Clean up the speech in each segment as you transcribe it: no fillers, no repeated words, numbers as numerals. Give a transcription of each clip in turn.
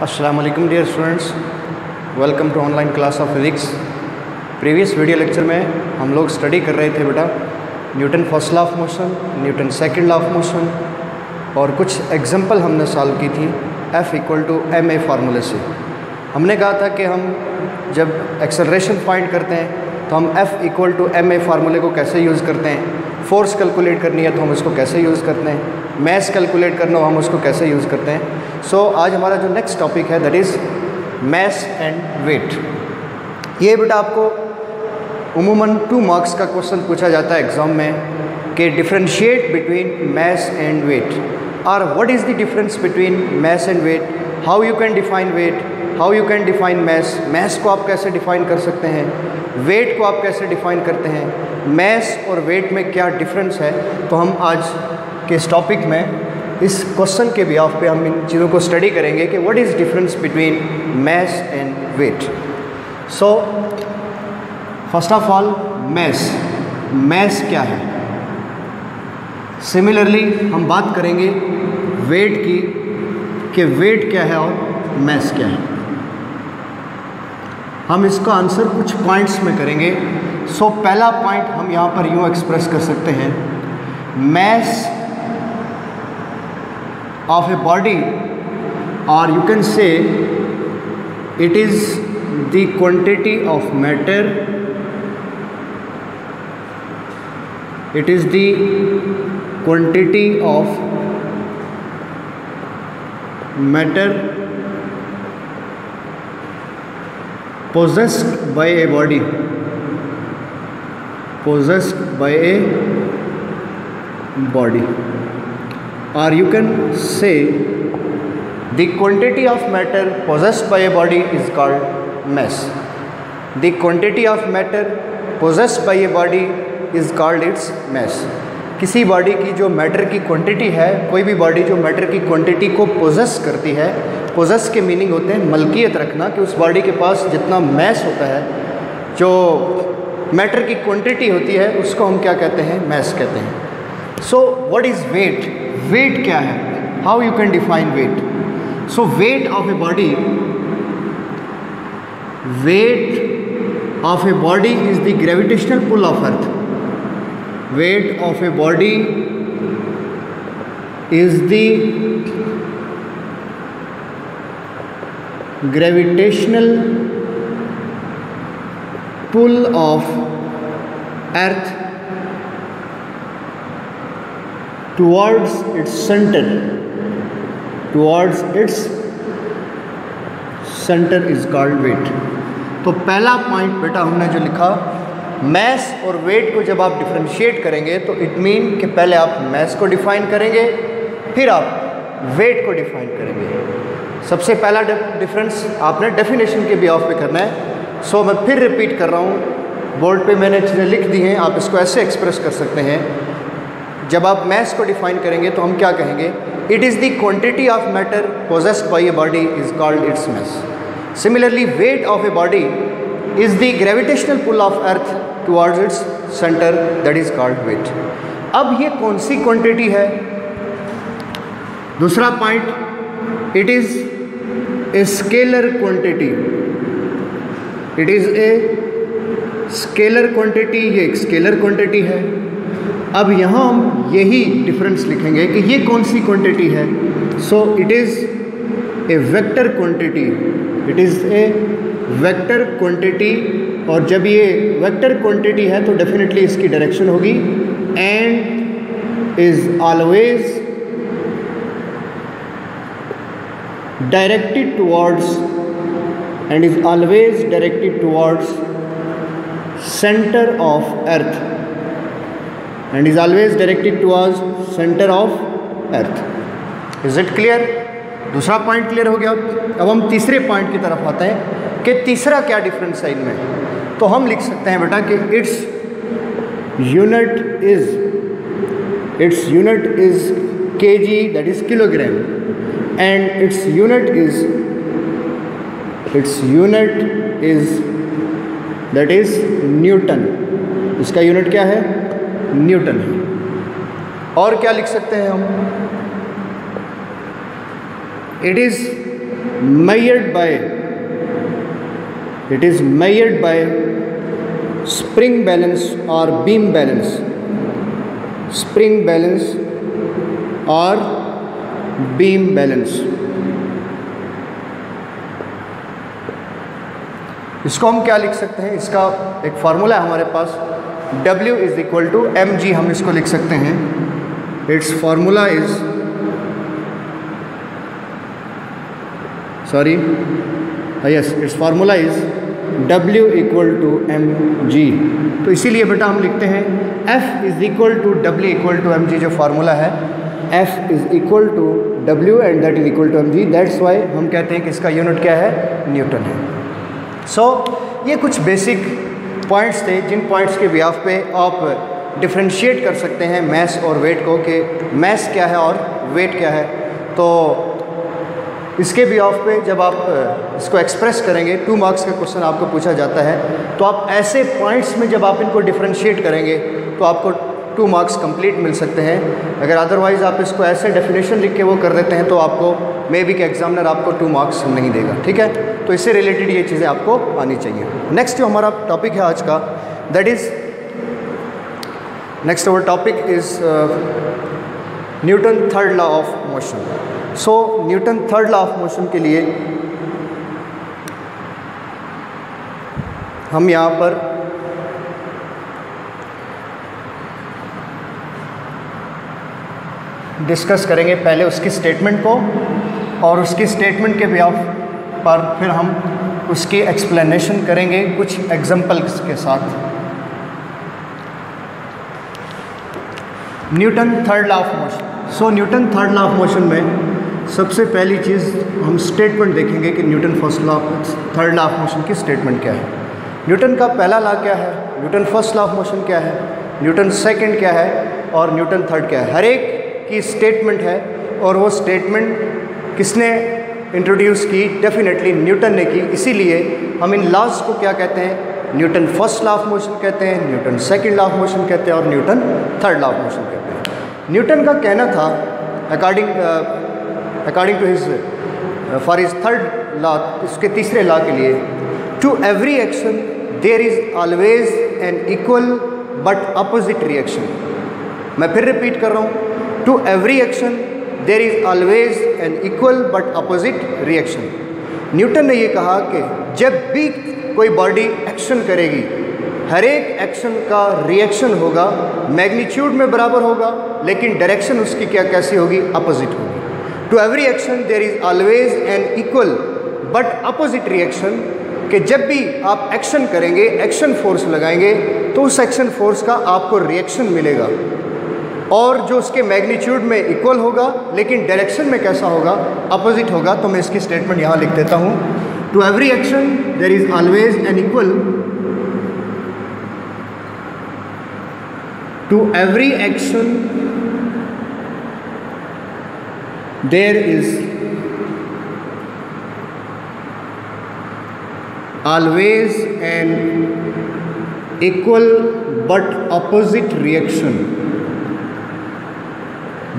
अस्सलाम वालेकुम dear students, welcome to online class of physics. Previous video lecture में हम लोग स्टडी कर रहे थे बेटा Newton first law of motion, Newton second law of motion और कुछ एग्जांपल हमने सॉल्व की थी F = ma फार्मूले से। हमने कहा था कि हम जब एक्सेलरेशन फाइंड करते हैं तो हम F = ma फार्मूले को कैसे यूज़ करते हैं, फोर्स कैलकुलेट करनी है तो हम उसको कैसे यूज़ करते हैं, मैस कैलकुलेट करना हो हम उसको कैसे यूज़ करते हैं। सो आज हमारा जो नेक्स्ट टॉपिक है that is mass and weight. ये बेटा आपको उमूमन 2 मार्क्स का क्वेश्चन पूछा जाता है एग्ज़ाम में कि differentiate between mass and weight और what is the difference between mass and weight, how you can define weight, how you can define mass, mass को आप कैसे डिफाइन कर सकते हैं, वेट को आप कैसे डिफाइन करते हैं, मैस और वेट में क्या डिफरेंस है। तो हम आज के इस टॉपिक में इस क्वेश्चन के बिहाफ पे हम इन चीज़ों को स्टडी करेंगे कि what is difference between mass and weight. So first of all mass क्या है। सिमिलरली हम बात करेंगे वेट की कि वेट क्या है और मैस क्या है। हम इसका आंसर कुछ पॉइंट्स में करेंगे। सो पहला पॉइंट हम यहाँ पर यूँ एक्सप्रेस कर सकते हैं, mess of a body, or you can say it is the quantity of matter, it is the quantity of matter possessed by a body, possessed by a body, or you can say the quantity of matter possessed by a body is called mass. The quantity of matter possessed by a body is called its mass. किसी body की जो matter की quantity है, कोई भी body जो matter की quantity को पोजेस करती है, पोजेस के मीनिंग होते हैं मलकियत रखना, कि उस बॉडी के पास जितना मैस होता है, जो मैटर की क्वांटिटी होती है, उसको हम क्या कहते हैं, मैस कहते हैं। So what is weight, weight क्या है, how you can define weight. So weight of a body, weight of a body is the gravitational pull of earth, weight of a body is the gravitational pull of earth towards its center, towards its center is called weight। तो पहला point बेटा हमने जो लिखा, mess और wait को जब आप डिफरेंशिएट करेंगे तो इट मीन कि पहले आप मैस को डिफाइन करेंगे फिर आप वेट को डिफाइन करेंगे। सबसे पहला डिफरेंस आपने डेफिनेशन के बिहाफ पे करना है। सो मैं फिर रिपीट कर रहा हूँ, बोर्ड पे मैंने चीज़ें लिख दी हैं, आप इसको ऐसे एक्सप्रेस कर सकते हैं। जब आप मैस को डिफाइन करेंगे तो हम क्या कहेंगे, it is the quantity of matter possessed by a body is called its mass. Similarly weight of a body is the gravitational pull of earth towards its centre, that is called weight. अब ये कौन सी quantity है। दूसरा point, it is a scalar quantity, it is a scalar quantity, ये एक scalar quantity है। अब यहाँ हम यही डिफरेंस लिखेंगे कि ये कौन सी क्वांटिटी है। So it is A vector quantity, it is A vector quantity, और जब ये वेक्टर क्वांटिटी है तो डेफिनेटली इसकी डायरेक्शन होगी and is always directed towards, and is always directed towards centre of earth, and is always directed towards center of earth. Is it clear? दूसरा point clear हो गया। अब हम तीसरे पॉइंट की तरफ आते हैं कि तीसरा क्या डिफरेंस है इनमें। तो हम लिख सकते हैं बेटा कि its unit is kg, that is kilogram, and its unit is that is Newton. इसका यूनिट क्या है, न्यूटन है। और क्या लिख सकते हैं हम, it is measured by spring balance or beam balance, spring balance or beam balance। इसको हम क्या लिख सकते हैं, इसका एक फार्मूला है हमारे पास, W is equal to mg, हम इसको लिख सकते हैं। Its formula is its formula is W equal to mg। तो इसीलिए बेटा हम लिखते हैं F is equal to W equal to mg, जो फार्मूला है F is equal to W and that is equal to mg। That's why हम कहते हैं कि इसका यूनिट क्या है, न्यूटन है। सो ये कुछ बेसिक पॉइंट्स थे जिन पॉइंट्स के बिहाफ पे आप डिफ्रेंशिएट कर सकते हैं मास और वेट को, कि मास क्या है और वेट क्या है। तो इसके बिहाफ पे जब आप इसको एक्सप्रेस करेंगे, 2 मार्क्स का क्वेश्चन आपको पूछा जाता है, तो आप ऐसे पॉइंट्स में जब आप इनको डिफ्रेंशिएट करेंगे तो आपको 2 मार्क्स कंप्लीट मिल सकते हैं। अगर अदरवाइज़ आप इसको ऐसे डेफिनेशन लिख के वो कर देते हैं तो आपको मे बी के एग्जामिनर आपको 2 मार्क्स नहीं देगा, ठीक है। तो इससे रिलेटेड ये चीज़ें आपको आनी चाहिए। नेक्स्ट जो हमारा टॉपिक है आज का, that is next our topic is Newton third law of motion. So Newton third law of motion के लिए हम यहाँ पर डिस्कस करेंगे पहले उसकी स्टेटमेंट को, और उसकी स्टेटमेंट के बिहाफ पर फिर हम उसकी एक्सप्लेनेशन करेंगे कुछ एग्जांपल्स के साथ। Newton third law of motion. So Newton third law of motion में सबसे पहली चीज़ हम स्टेटमेंट देखेंगे कि Newton first law third law of motion की स्टेटमेंट क्या है। न्यूटन का पहला लॉ क्या है, Newton first law of motion क्या है, न्यूटन सेकंड क्या है और न्यूटन थर्ड क्या है। हर एक की स्टेटमेंट है, और वो स्टेटमेंट किसने इंट्रोड्यूस की, डेफिनेटली न्यूटन ने की। इसीलिए हम इन लॉज को क्या कहते हैं, Newton first law of motion कहते हैं, Newton second law of motion कहते हैं और Newton third law of motion कहते हैं। न्यूटन का कहना था according to his for his third law, उसके तीसरे लॉ के लिए, to every action there is always an equal but opposite reaction. मैं फिर रिपीट कर रहा हूँ, to every action there is always an equal but opposite reaction. Newton ने ये कहा कि जब भी कोई बॉडी एक्शन करेगी, हर एक एक्शन का रिएक्शन होगा, मैग्नीट्यूड में बराबर होगा, लेकिन डायरेक्शन उसकी कैसी होगी, अपोजिट होगी। To every action there is always an equal but opposite reaction, कि जब भी आप एक्शन करेंगे, एक्शन फोर्स लगाएंगे, तो उस एक्शन फोर्स का आपको रिएक्शन मिलेगा, और जो उसके मैग्नीट्यूड में इक्वल होगा, लेकिन डायरेक्शन में कैसा होगा, अपोजिट होगा। तो मैं इसकी स्टेटमेंट यहाँ लिख देता हूँ, to every action there is always an equal, to every action there is always an equal but opposite reaction,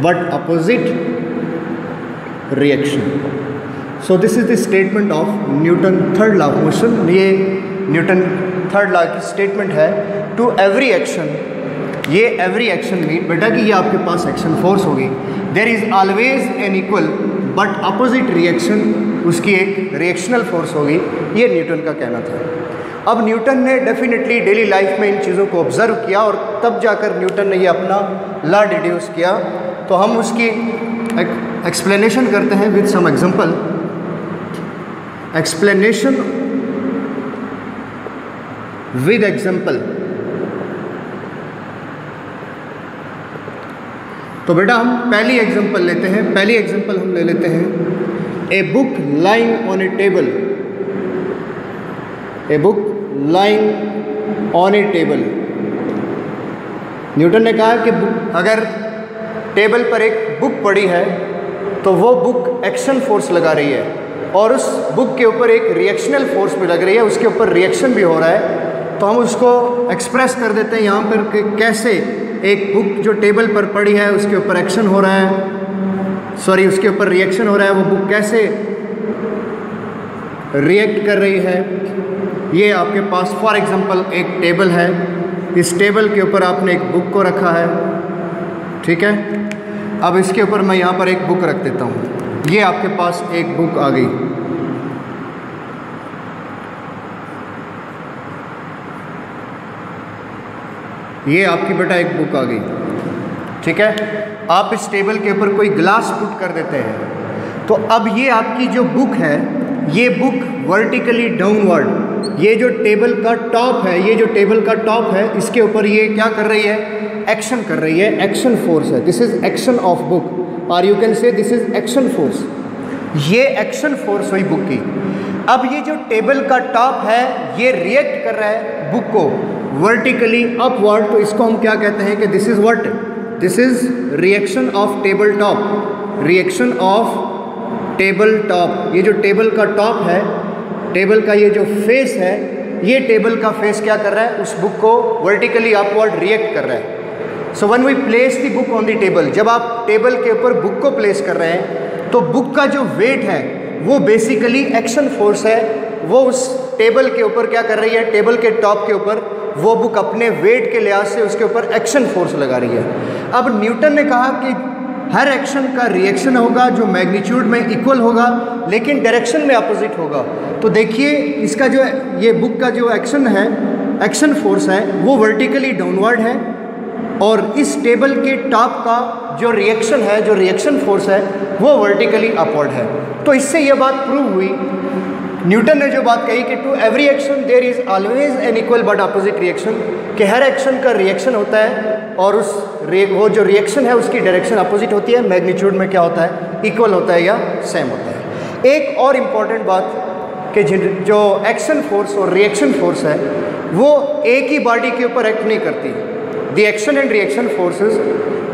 but opposite reaction. So this is the statement of Newton third law of motion. ये Newton third law की statement है। To every action, ये every action mean बेटा कि ये आपके पास action force होगी, there is always an equal but opposite reaction, उसकी एक रिएक्शनल फोर्स होगी। ये न्यूटन का कहना था। अब न्यूटन ने डेफिनेटली डेली लाइफ में इन चीज़ों को ऑब्जर्व किया, और तब जाकर न्यूटन ने ये अपना लॉ डिड्यूस किया। तो हम उसकी एक्सप्लेनेशन करते हैं with some example. Explanation with example. तो बेटा हम पहली एग्जांपल लेते हैं। पहली एग्जांपल हम ले लेते हैं, a book lying on A table, a book lying on A table. Newton ने कहा कि अगर टेबल पर एक बुक पड़ी है तो वो बुक एक्शन फोर्स लगा रही है, और उस बुक के ऊपर एक रिएक्शनल फोर्स भी लग रही है, उसके ऊपर रिएक्शन भी हो रहा है। तो हम उसको एक्सप्रेस कर देते हैं यहाँ पर कि कैसे एक बुक जो टेबल पर पड़ी है उसके ऊपर एक्शन हो रहा है, उसके ऊपर रिएक्शन हो रहा है, वो बुक कैसे रिएक्ट कर रही है। ये आपके पास फॉर एग्जांपल एक टेबल है, इस टेबल के ऊपर आपने एक बुक को रखा है, ठीक है। अब इसके ऊपर मैं यहाँ पर एक बुक रख देता हूँ, ये आपके पास एक बुक आ गई। ये आपकी बेटा एक बुक आ गई, ठीक है। आप इस टेबल के ऊपर कोई ग्लास पुट कर देते हैं, तो अब ये आपकी जो बुक है, ये बुक वर्टिकली डाउनवर्ड, ये जो टेबल का टॉप है, ये जो टेबल का टॉप है, इसके ऊपर ये क्या कर रही है, एक्शन कर रही है, एक्शन फोर्स है। This is action of book, और you can say this is action force. ये एक्शन फोर्स हुई बुक की। अब ये जो टेबल का टॉप है, ये रिएक्ट कर रहा है बुक को वर्टिकली अपवर्ड, तो इसको हम क्या कहते हैं कि this is what, this is reaction of table top, reaction of table top. ये जो टेबल का टॉप है, टेबल का ये जो फेस है, ये टेबल का फेस क्या कर रहा है, उस बुक को वर्टिकली अपवर्ड रिएक्ट कर रहा है। So when we place the book on the table, जब आप टेबल के ऊपर बुक को प्लेस कर रहे हैं, तो बुक का जो वेट है वो बेसिकली एक्शन फोर्स है। वो उस टेबल के ऊपर क्या कर रही है, टेबल के टॉप के ऊपर वो बुक अपने वेट के लिहाज से उसके ऊपर एक्शन फोर्स लगा रही है। अब न्यूटन ने कहा कि हर एक्शन का रिएक्शन होगा जो मैग्नीट्यूड में इक्वल होगा, लेकिन डायरेक्शन में अपोजिट होगा। तो देखिए इसका जो ये बुक का जो एक्शन है, एक्शन फोर्स है, वो वर्टिकली डाउनवर्ड है, और इस टेबल के टॉप का जो रिएक्शन है, जो रिएक्शन फोर्स है, वो वर्टिकली अपवर्ड है। तो इससे ये बात प्रूव हुई, न्यूटन ने जो बात कही कि to every action there is always an equal but opposite reaction, कि हर एक्शन का रिएक्शन होता है और वो जो रिएक्शन है उसकी डायरेक्शन अपोजिट होती है, मैग्नीट्यूड में क्या होता है, इक्वल होता है या सेम होता है। एक और इम्पॉर्टेंट बात कि जो एक्शन फोर्स और रिएक्शन फोर्स है वो एक ही बॉडी के ऊपर एक्ट नहीं करती। The action and reaction forces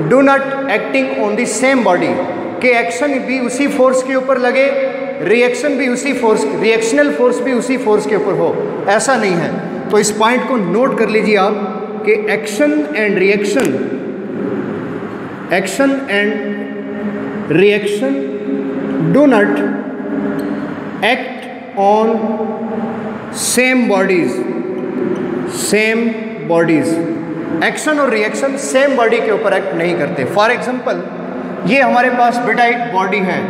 do not acting on the same body, कि एक्शन भी उसी फोर्स के ऊपर लगे, रिएक्शन भी उसी फोर्स, रिएक्शनल फोर्स भी उसी फोर्स के ऊपर हो, ऐसा नहीं है। तो इस पॉइंट को नोट कर लीजिए आप कि action and reaction, action and reaction do not act on same bodies, same bodies. Action और रिएक्शन सेम बॉडी के ऊपर एक्ट नहीं करते। फॉर एग्जांपल, ये हमारे पास बेटा एक बॉडी है,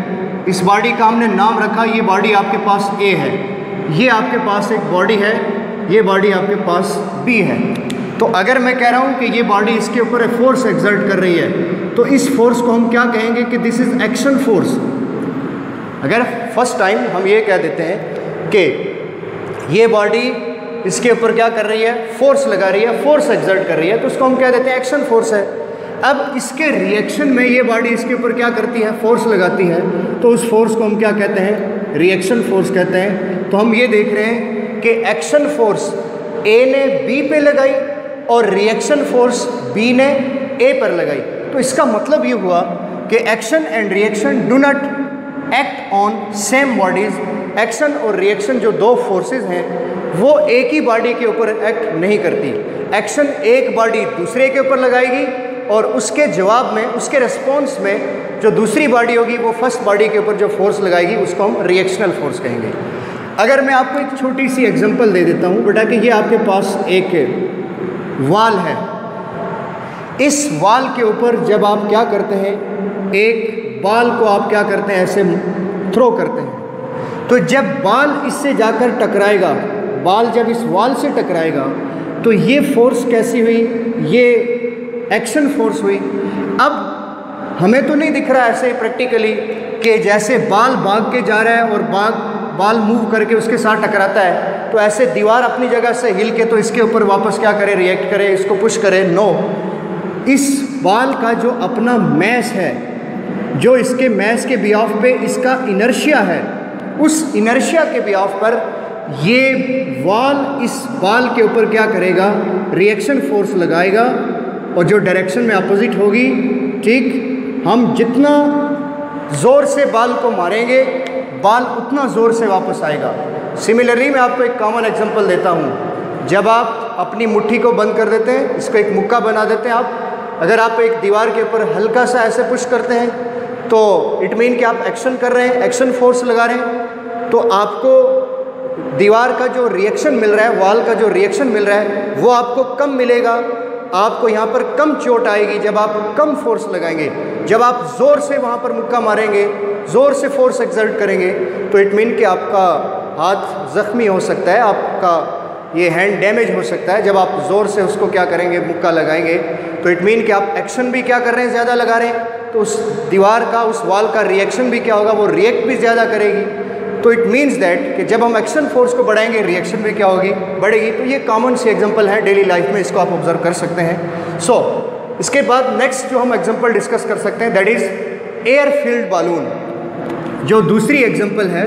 इस बॉडी का हमने नाम रखा, ये बॉडी आपके पास ए है, ये आपके पास एक बॉडी है, ये बॉडी आपके पास बी है। तो अगर मैं कह रहा हूँ कि ये बॉडी इसके ऊपर फोर्स एक्सर्ट कर रही है, तो इस फोर्स को हम क्या कहेंगे कि दिस इज एक्शन फोर्स। अगर फर्स्ट टाइम हम ये कह देते हैं कि ये बॉडी इसके ऊपर क्या कर रही है, फोर्स लगा रही है, फोर्स एक्सर्ट कर रही है, तो उसको हम क्या देते हैं, एक्शन फोर्स है। अब इसके रिएक्शन में ये बॉडी इसके ऊपर क्या करती है, फोर्स लगाती है, तो उस फोर्स को हम क्या कहते हैं, रिएक्शन फोर्स कहते हैं। तो हम ये देख रहे हैं कि एक्शन फोर्स ए ने बी पे लगाई और रिएक्शन फोर्स बी ने ए पर लगाई। तो इसका मतलब ये हुआ कि action and reaction do not act on same bodies. Action और रिएक्शन जो दो फोर्सेस हैं वो एक ही बॉडी के ऊपर एक्ट नहीं करती। एक्शन एक बॉडी दूसरे के ऊपर लगाएगी और उसके जवाब में, उसके रिस्पॉन्स में जो दूसरी बॉडी होगी वो फर्स्ट बॉडी के ऊपर जो फोर्स लगाएगी उसको हम रिएक्शनल फोर्स कहेंगे। अगर मैं आपको एक छोटी सी एग्जांपल दे देता हूँ बेटा कि ये आपके पास एक वाल है, इस वाल के ऊपर जब आप क्या करते हैं, एक बॉल को आप क्या करते हैं, ऐसे थ्रो करते हैं, तो जब बॉल इससे जाकर टकराएगा, बॉल जब इस वाल से टकराएगा तो ये फोर्स कैसी हुई, ये एक्शन फोर्स हुई। अब हमें तो नहीं दिख रहा ऐसे प्रैक्टिकली कि जैसे बॉल भाग के जा रहा है और बॉल मूव करके उसके साथ टकराता है, तो ऐसे दीवार अपनी जगह से हिल के तो इसके ऊपर वापस क्या करे, रिएक्ट करे, इसको पुश करे। नो, इस बॉल का जो अपना मैस है, जो इसके मैस के बिहाफ पे इसका इनर्शिया है, उस इनर्शिया के बिहाफ पर ये वॉल इस बॉल के ऊपर क्या करेगा, रिएक्शन फोर्स लगाएगा और जो डायरेक्शन में अपोजिट होगी, ठीक, हम जितना ज़ोर से बॉल को मारेंगे बॉल उतना ज़ोर से वापस आएगा। सिमिलरली मैं आपको एक कॉमन एग्जांपल देता हूँ। जब आप अपनी मुट्ठी को बंद कर देते हैं, इसको एक मुक्का बना देते हैं आप, अगर आप एक दीवार के ऊपर हल्का सा ऐसे पुश करते हैं तो इट मीन कि आप एक्शन कर रहे हैं, एक्शन फोर्स लगा रहे हैं, तो आपको दीवार का जो रिएक्शन मिल रहा है, वॉल का जो रिएक्शन मिल रहा है वो आपको कम मिलेगा, आपको यहाँ पर कम चोट आएगी जब आप कम फोर्स लगाएंगे। जब आप ज़ोर से वहाँ पर मुक्का मारेंगे, ज़ोर से फोर्स एक्सर्ट करेंगे, तो इट मीन कि आपका हाथ ज़ख्मी हो सकता है, आपका ये हैंड डैमेज हो सकता है। जब आप ज़ोर से उसको क्या करेंगे, मुक्का लगाएंगे, तो इट मीन कि आप एक्शन भी क्या कर रहे हैं, ज़्यादा लगा रहे हैं, तो उस दीवार का, उस वॉल का रिएक्शन भी क्या होगा, वो रिएक्ट भी ज़्यादा करेगी। तो इट मीन्स दैट कि जब हम एक्शन फोर्स को बढ़ाएंगे, रिएक्शन भी क्या होगी, बढ़ेगी। तो ये कॉमन सी एग्जांपल है डेली लाइफ में, इसको आप ऑब्जर्व कर सकते हैं। सो इसके बाद नेक्स्ट जो हम एग्जांपल डिस्कस कर सकते हैं that is air filled balloon. जो दूसरी एग्जांपल है,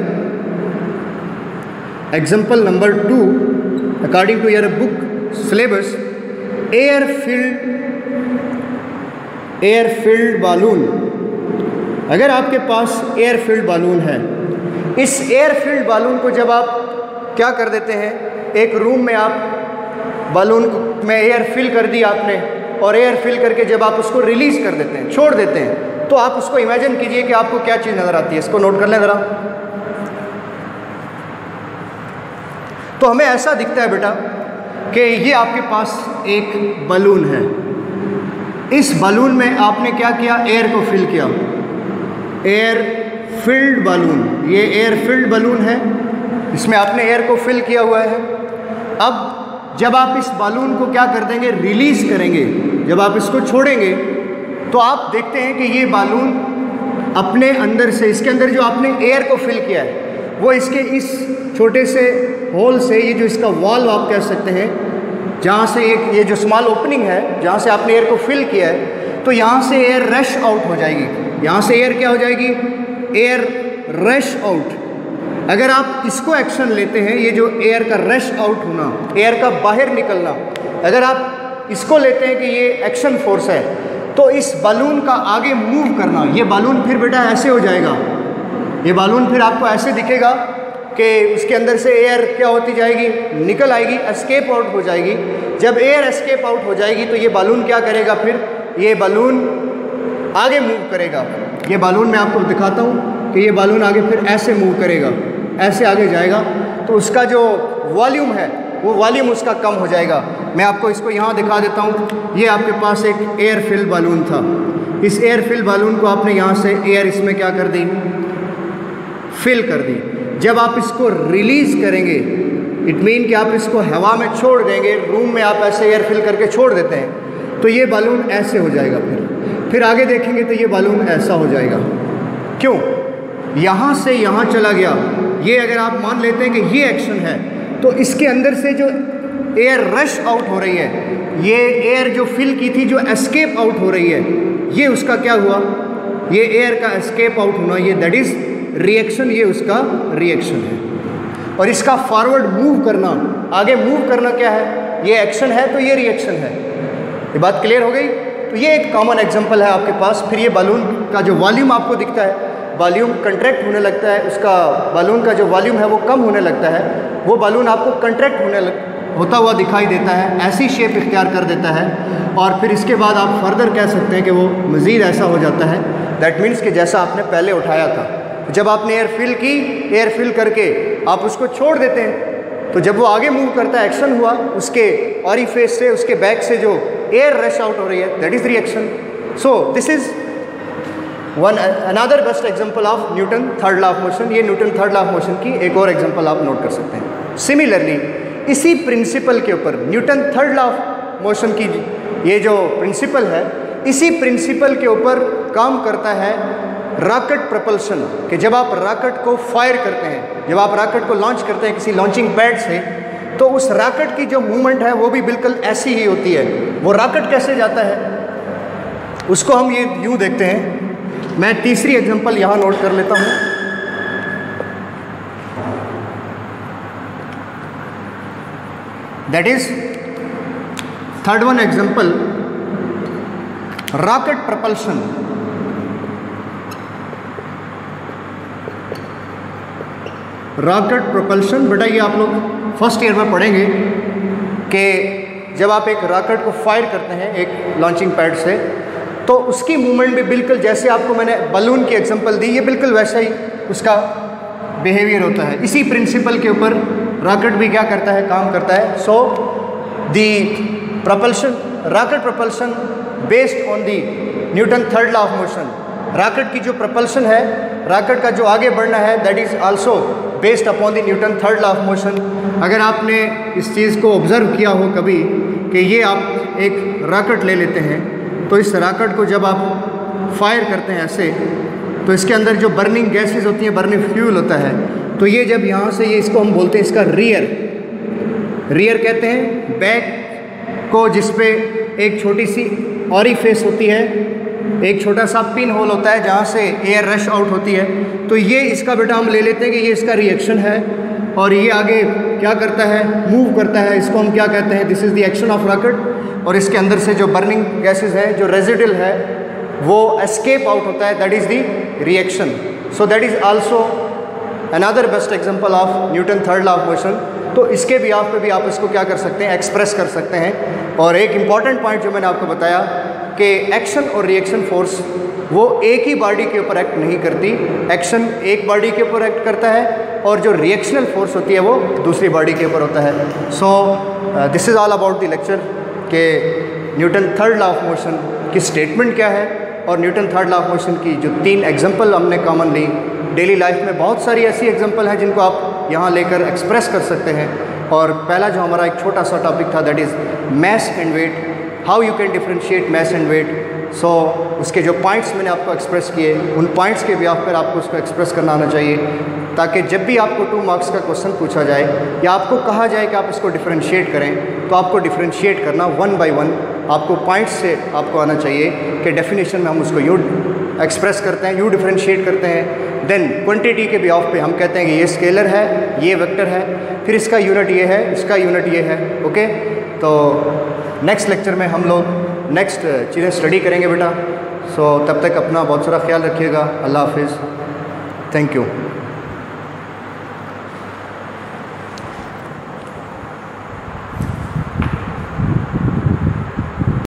example number 2 according to your book syllabus, air filled balloon. अगर आपके पास एयर फील्ड बालून है, इस एयर फील्ड बालून को जब आप क्या कर देते हैं, एक रूम में आप बालून में एयर फिल कर दी आपने, और एयर फिल करके जब आप उसको रिलीज़ कर देते हैं, छोड़ देते हैं, तो आप उसको इमेजिन कीजिए कि आपको क्या चीज़ नज़र आती है। इसको नोट कर लें ज़रा। तो हमें ऐसा दिखता है बेटा कि ये आपके पास एक बलून है। इस बलून में आपने क्या किया, एयर को फिल किया, एयर फिल्ड बालून। ये एयर फिल्ड बालून है, इसमें आपने एयर को फिल किया हुआ है। अब जब आप इस बालून को क्या कर देंगे, रिलीज़ करेंगे, जब आप इसको छोड़ेंगे, तो आप देखते हैं कि ये बालून अपने अंदर से, इसके अंदर जो आपने एयर को फिल किया है, वो इसके इस छोटे से होल से, ये जो इसका वॉल्व आप कह सकते हैं, जहाँ से एक ये जो स्मॉल ओपनिंग है, जहाँ से आपने एयर को फिल किया है, तो यहाँ से एयर रश आउट हो जाएगी। यहाँ से एयर क्या हो जाएगी, एयर रश आउट। अगर आप इसको एक्शन लेते हैं, ये जो एयर का रश आउट होना, एयर का बाहर निकलना, अगर आप इसको लेते हैं कि ये एक्शन फोर्स है, तो इस बालून का आगे मूव करना, ये बालून फिर बेटा ऐसे हो जाएगा, ये बालून फिर आपको ऐसे दिखेगा कि उसके अंदर से एयर क्या होती जाएगी, निकल आएगी, एस्केप आउट हो जाएगी। जब एयर एस्केप आउट हो जाएगी तो ये बालून क्या करेगा, फिर ये बालून आगे मूव करेगा। ये बालून मैं आपको दिखाता हूँ कि ये बालून आगे फिर ऐसे मूव करेगा, ऐसे आगे जाएगा, तो उसका जो वॉल्यूम है वो वॉल्यूम उसका कम हो जाएगा। मैं आपको इसको यहाँ दिखा देता हूँ। ये आपके पास एक एयर फिल बालून था, इस एयर फिल बालून को आपने यहाँ से एयर इसमें क्या कर दी, फिल कर दी। जब आप इसको रिलीज़ करेंगे, इट मीन कि आप इसको हवा में छोड़ देंगे, रूम में आप ऐसे एयर फिल करके छोड़ देते हैं, तो ये बालून ऐसे हो जाएगा। फिर आगे देखेंगे तो ये बालून ऐसा हो जाएगा। क्यों, यहाँ से यहाँ चला गया। ये अगर आप मान लेते हैं कि ये एक्शन है, तो इसके अंदर से जो एयर रश आउट हो रही है, ये एयर जो फिल की थी जो एस्केप आउट हो रही है, ये उसका क्या हुआ, ये एयर का एस्केप आउट होना, ये दैट इज़ रिएक्शन, ये उसका रिएक्शन है। और इसका फॉरवर्ड मूव करना, आगे मूव करना क्या है, ये एक्शन है, तो ये रिएक्शन है। ये बात क्लियर हो गई। तो ये एक कॉमन एग्जांपल है आपके पास। फिर ये बालून का जो वॉल्यूम आपको दिखता है, वॉल्यूम कंट्रैक्ट होने लगता है, उसका बालून का जो वॉल्यूम है वो कम होने लगता है, वो बालून आपको कंट्रैक्ट होता हुआ दिखाई देता है, ऐसी शेप इख्तियार कर देता है। और फिर इसके बाद आप फर्दर कह सकते हैं कि वो मज़ीद ऐसा हो जाता है, दैट मीन्स कि जैसा आपने पहले उठाया था। जब आपने एयर फिल की, एयर फिल करके आप उसको छोड़ देते हैं, तो जब वो आगे मूव करता है, एक्शन हुआ, उसके ऑरिफेस से, उसके बैक से जो एयर रश आउट हो रही है, that is reaction. So this is one another best example of Newton third law of motion. ये Newton third law of motion की एक और एग्जांपल आप नोट कर सकते हैं। सिमिलरली इसी प्रिंसिपल के ऊपर, Newton third law of motion की ये जो प्रिंसिपल है, इसी प्रिंसिपल के ऊपर काम करता है रॉकेट प्रपल्शन। कि जब आप रॉकेट को फायर करते हैं, जब आप रॉकेट को लॉन्च करते हैं किसी लॉन्चिंग पैड से, तो उस रॉकेट की जो मूवमेंट है वो भी बिल्कुल ऐसी ही होती है। वो रॉकेट कैसे जाता है उसको हम ये यूँ देखते हैं। मैं तीसरी एग्जांपल यहाँ नोट कर लेता हूँ। That is third one example, rocket propulsion. Rocket propulsion, बेटा ये आप लोग फर्स्ट ईयर में पढ़ेंगे कि जब आप एक रॉकेट को फायर करते हैं एक लॉन्चिंग पैड से, तो उसकी मूवमेंट भी बिल्कुल जैसे आपको मैंने बलून की एग्जांपल दी, ये बिल्कुल वैसा ही उसका बिहेवियर होता है। इसी प्रिंसिपल के ऊपर रॉकेट भी क्या करता है, काम करता है। सो दी propulsion, rocket propulsion based on the Newton third law of motion, rocket की जो propulsion है, रॉकेट का जो आगे बढ़ना है, that is also based upon the Newton third law of motion. अगर आपने इस चीज़ को ऑब्ज़र्व किया हो कभी कि ये आप एक रॉकेट ले लेते हैं, तो इस रॉकेट को जब आप फायर करते हैं ऐसे, तो इसके अंदर जो बर्निंग गैसेस होती हैं, बर्निंग फ्यूल होता है, तो ये जब यहाँ से ये इसको हम बोलते हैं इसका रियर कहते हैं बैक को, जिस पे एक छोटी सी ऑरिफेस होती है, एक छोटा सा पिन होल होता है जहाँ से एयर रश आउट होती है। तो ये इसका बेटा हम ले लेते हैं कि ये इसका रिएक्शन है और ये आगे क्या करता है, मूव करता है। इसको हम क्या कहते हैं, this is the action of rocket. और इसके अंदर से जो बर्निंग गैसेस है, जो रेजिडुअल है, वो एस्केप आउट होता है, that is the reaction. So that is also another best example of Newton third law of motion. तो इसके भी आप इसको क्या कर सकते हैं, एक्सप्रेस कर सकते हैं। और एक इम्पॉर्टेंट पॉइंट जो मैंने आपको बताया कि एक्शन और रिएक्शन फोर्स वो एक ही बॉडी के ऊपर एक्ट नहीं करती। एक्शन एक बॉडी के ऊपर एक्ट करता है और जो रिएक्शनल फोर्स होती है वो दूसरी बॉडी के ऊपर होता है। So this is all about the lecture कि Newton third law of motion की स्टेटमेंट क्या है और Newton third law of motion की जो 3 एग्जांपल हमने कॉमन ली। डेली लाइफ में बहुत सारी ऐसी एग्जांपल हैं जिनको आप यहाँ लेकर एक्सप्रेस कर सकते हैं। और पहला जो हमारा एक छोटा सा टॉपिक था, that is mass and weight, how you can differentiate mass and weight. So उसके जो पॉइंट्स मैंने आपको एक्सप्रेस किए, उन पॉइंट्स के ब्याह पर आपको उसको एक्सप्रेस करना आना चाहिए, ताकि जब भी आपको 2 मार्क्स का क्वेश्चन पूछा जाए या आपको कहा जाए कि आप इसको डिफ्रेंशिएट करें, तो आपको डिफ्रेंशिएट करना 1 बाय 1 आपको पॉइंट्स से आपको आना चाहिए कि डेफिनेशन में हम उसको यूँ एक्सप्रेस करते हैं, यूँ डिफ्रेंशिएट करते हैं। देन क्वांटिटी के बिहाफ पे हम कहते हैं कि ये स्केलर है, ये वेक्टर है, फिर इसका यूनिट ये है, इसका यूनिट ये है। ओके, तो नेक्स्ट लेक्चर में हम लोग नेक्स्ट चीज़ें स्टडी करेंगे बेटा। सो तब तक अपना बहुत सारा ख्याल रखिएगा। अल्लाह हाफिज़, थैंक यू।